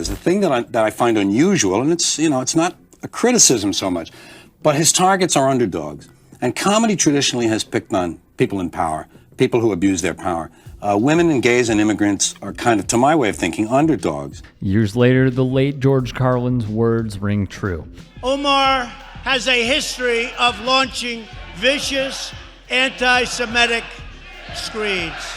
There's a thing that I find unusual, and it's not a criticism so much, but his targets are underdogs. And comedy traditionally has picked on people in power, people who abuse their power. Women and gays and immigrants are kind of, to my way of thinking, underdogs. Years later, the late George Carlin's words ring true. Omar has a history of launching vicious anti-Semitic screeds.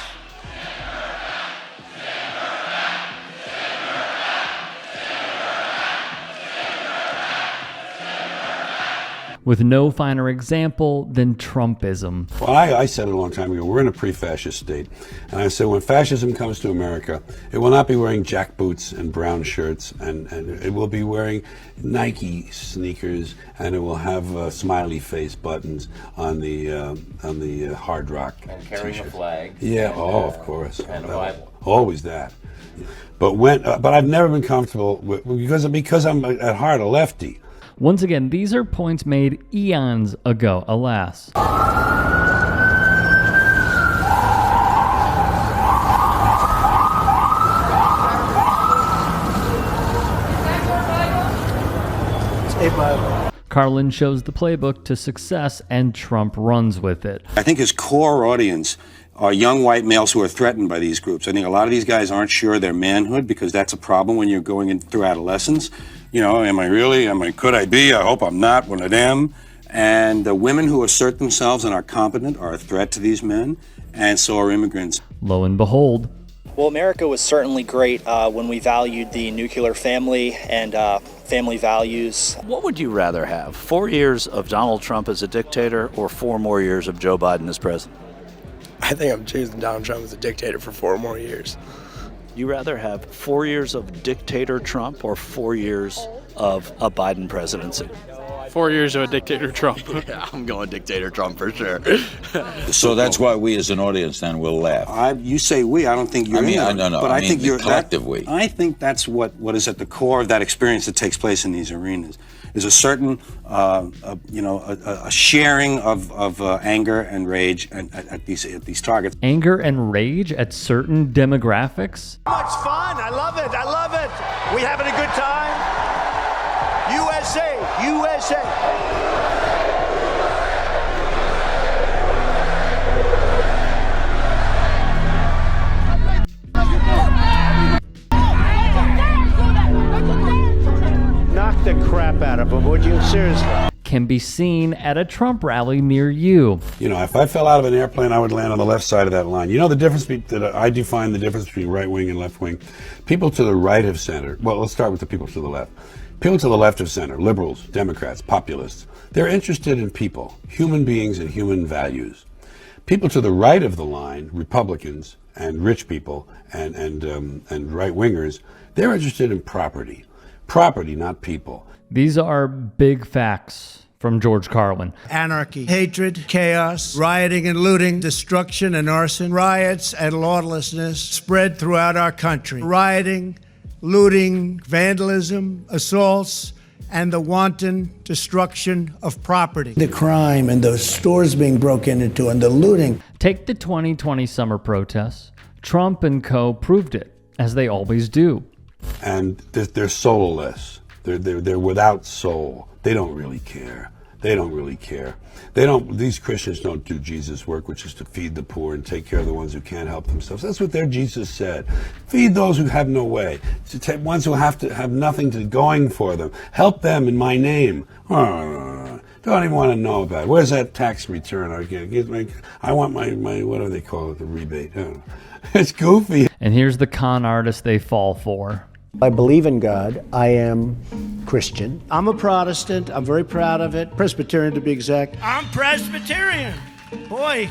With no finer example than Trumpism. Well, I said it a long time ago, we're in a pre-fascist state. And I said when fascism comes to America, it will not be wearing jackboots and brown shirts, and it will be wearing Nike sneakers, and it will have smiley face buttons on the Hard Rock and carrying t-shirt. a flag. Yeah, and, of course. And a Bible. Always that. But I've never been comfortable because I'm at heart a lefty. Once again, these are points made eons ago, alas. Carlin shows the playbook to success, and Trump runs with it. I think his core audience are young white males who are threatened by these groups. I think a lot of these guys aren't sure of their manhood, because that's a problem when you're going through adolescence. Am I really? Could I be? I hope I'm not one of them. And the women who assert themselves and are competent are a threat to these men, and so are immigrants. Lo and behold. Well, America was certainly great when we valued the nuclear family and family values. What would you rather have, 4 years of Donald Trump as a dictator or 4 more years of Joe Biden as president? I think I'm choosing Donald Trump as a dictator for 4 more years. You rather have 4 years of dictator Trump or 4 years of a Biden presidency? 4 years of a dictator Trump. Yeah, I'm going dictator Trump for sure. So that's why we as an audience then will laugh. You say we, I don't think you're no. But I think the you're collective we. I think that's what is at the core of that experience that takes place in these arenas. Is a certain, a sharing of anger and rage at these targets. Anger and rage at certain demographics? Much fun. I love it. I love it. We having a good time? USA. Knock the crap out of them, would you? Seriously. Can be seen at a Trump rally near you. If I fell out of an airplane, I would land on the left side of that line. The difference I define the difference between right wing and left wing. People to the right of center. Well, let's start with the people to the left. People to the left of center, liberals, Democrats, populists, they're interested in people, human beings and human values. People to the right of the line, Republicans and rich people and right-wingers, they're interested in property. Property, not people. These are big facts from George Carlin. Anarchy, hatred, chaos, rioting and looting, destruction and arson, riots and lawlessness spread throughout our country. Rioting, looting, vandalism, assaults, and the wanton destruction of property. The crime and those stores being broken into and the looting. Take the 2020 summer protests. Trump and co. proved it, as they always do. And they're soulless. They're without soul. They don't really care. These Christians don't do Jesus' work, which is to feed the poor and take care of the ones who can't help themselves. That's what their Jesus said. Feed those who have no way. To take ones who have nothing going for them. Help them in my name. Don't even want to know about it. Where's that tax return? I want my what do they call it? The rebate. It's goofy. And here's the con artist they fall for. I believe in God. I am Christian. I'm a Protestant. I'm very proud of it. Presbyterian, to be exact. I'm Presbyterian. Boy,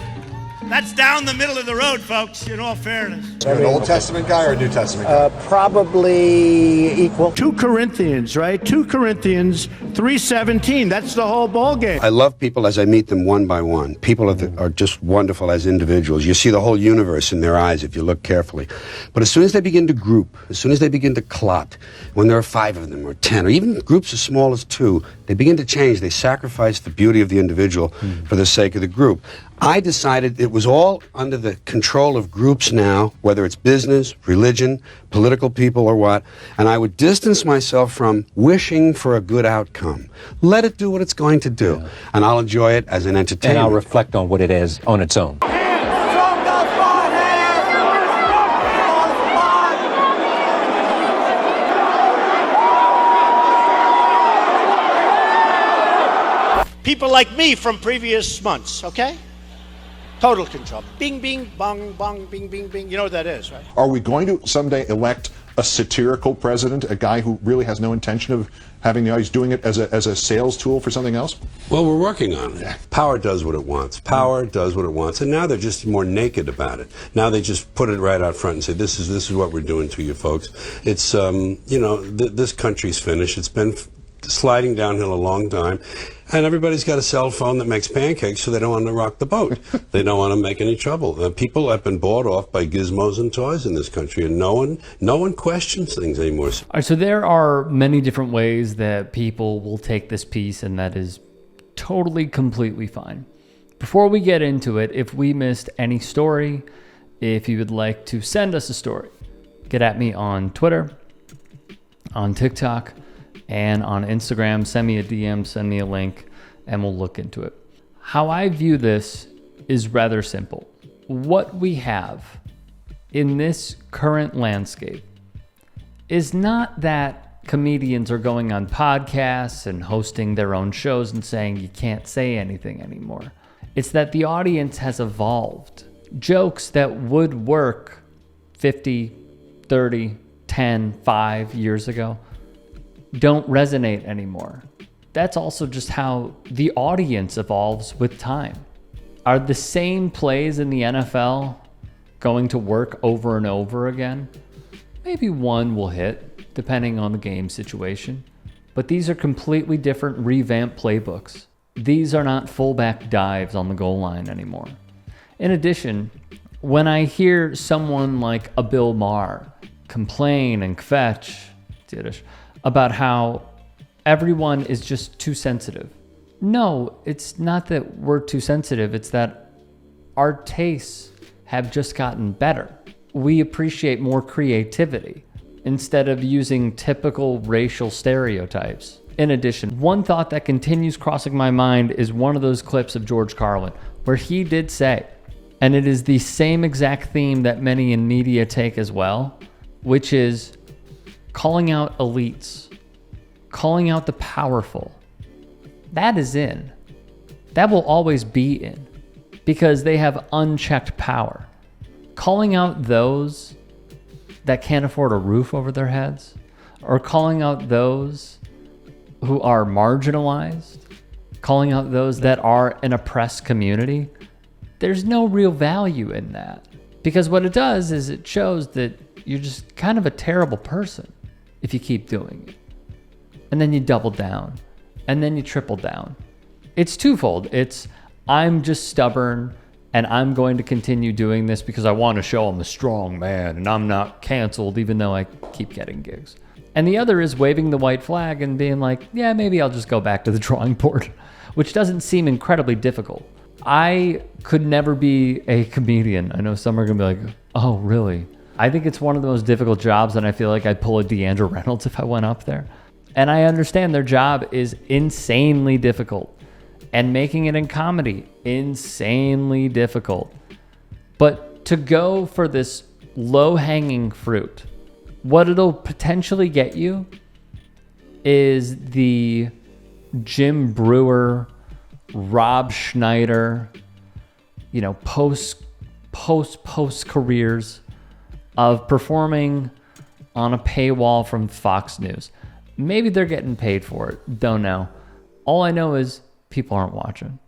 that's down the middle of the road, folks, in all fairness. An Old Testament guy or a New Testament guy? Probably equal. 2 Corinthians, right? 2 Corinthians 3:17. That's the whole ballgame. I love people as I meet them one by one. People are just wonderful as individuals. You see the whole universe in their eyes if you look carefully. But as soon as they begin to group, as soon as they begin to clot, when there are 5 of them or 10, or even groups as small as 2, they begin to change. They sacrifice the beauty of the individual for the sake of the group. I decided it was all under the control of groups now, whether it's business, religion, political people, or what, and I would distance myself from wishing for a good outcome. Let it do what it's going to do, and I'll enjoy it as an entertainment. And I'll reflect on what it is on its own. People like me from previous months, okay? Total control. Bing, bing, bong, bong, bing, bing, bing. You know what that is, right? Are we going to someday elect a satirical president, a guy who really has no intention of having he's doing it as a sales tool for something else? Well, we're working on it. Power does what it wants. Power does what it wants. And now they're just more naked about it. Now they just put it right out front and say, this is what we're doing to you folks. It's, this country's finished. It's been sliding downhill a long time. And everybody's got a cell phone that makes pancakes, so they don't want to rock the boat. They don't want to make any trouble. People have been bought off by gizmos and toys in this country, and no one questions things anymore. All right, so there are many different ways that people will take this piece, and that is totally, completely fine. Before we get into it, if we missed any story, if you would like to send us a story, get at me on Twitter, on TikTok, and on Instagram. Send me a DM, send me a link, and we'll look into it. How I view this is rather simple. What we have in this current landscape is not that comedians are going on podcasts and hosting their own shows and saying you can't say anything anymore. It's that the audience has evolved. Jokes that would work 50, 30, 10, 5 years ago don't resonate anymore. That's also just how the audience evolves with time. Are the same plays in the NFL going to work over and over again? Maybe one will hit, depending on the game situation. But these are completely different revamped playbooks. These are not fullback dives on the goal line anymore. In addition, when I hear someone like a Bill Maher complain and kvetch, Yiddish, about how everyone is just too sensitive. No, it's not that we're too sensitive. It's that our tastes have just gotten better. We appreciate more creativity instead of using typical racial stereotypes. In addition, one thought that continues crossing my mind is one of those clips of George Carlin where he did say, and it is the same exact theme that many in media take as well, which is calling out elites, calling out the powerful. That is in. That will always be in because they have unchecked power. Calling out those that can't afford a roof over their heads, or calling out those who are marginalized, calling out those that are an oppressed community, there's no real value in that. Because what it does is it shows that you're just kind of a terrible person if you keep doing it. And then you double down. And then you triple down. It's twofold. It's, I'm just stubborn and I'm going to continue doing this because I want to show I'm a strong man and I'm not canceled even though I keep getting gigs. And the other is waving the white flag and being like, yeah, maybe I'll just go back to the drawing board, which doesn't seem incredibly difficult. I could never be a comedian. I know some are going to be like, oh, really? I think it's one of the most difficult jobs, and I feel like I'd pull a DeAndre Reynolds if I went up there. And I understand their job is insanely difficult, and making it in comedy, insanely difficult. But to go for this low-hanging fruit, what it'll potentially get you is the Jim Brewer, Rob Schneider, post careers of performing on a paywall from Fox News. Maybe they're getting paid for it. Don't know. All I know is people aren't watching.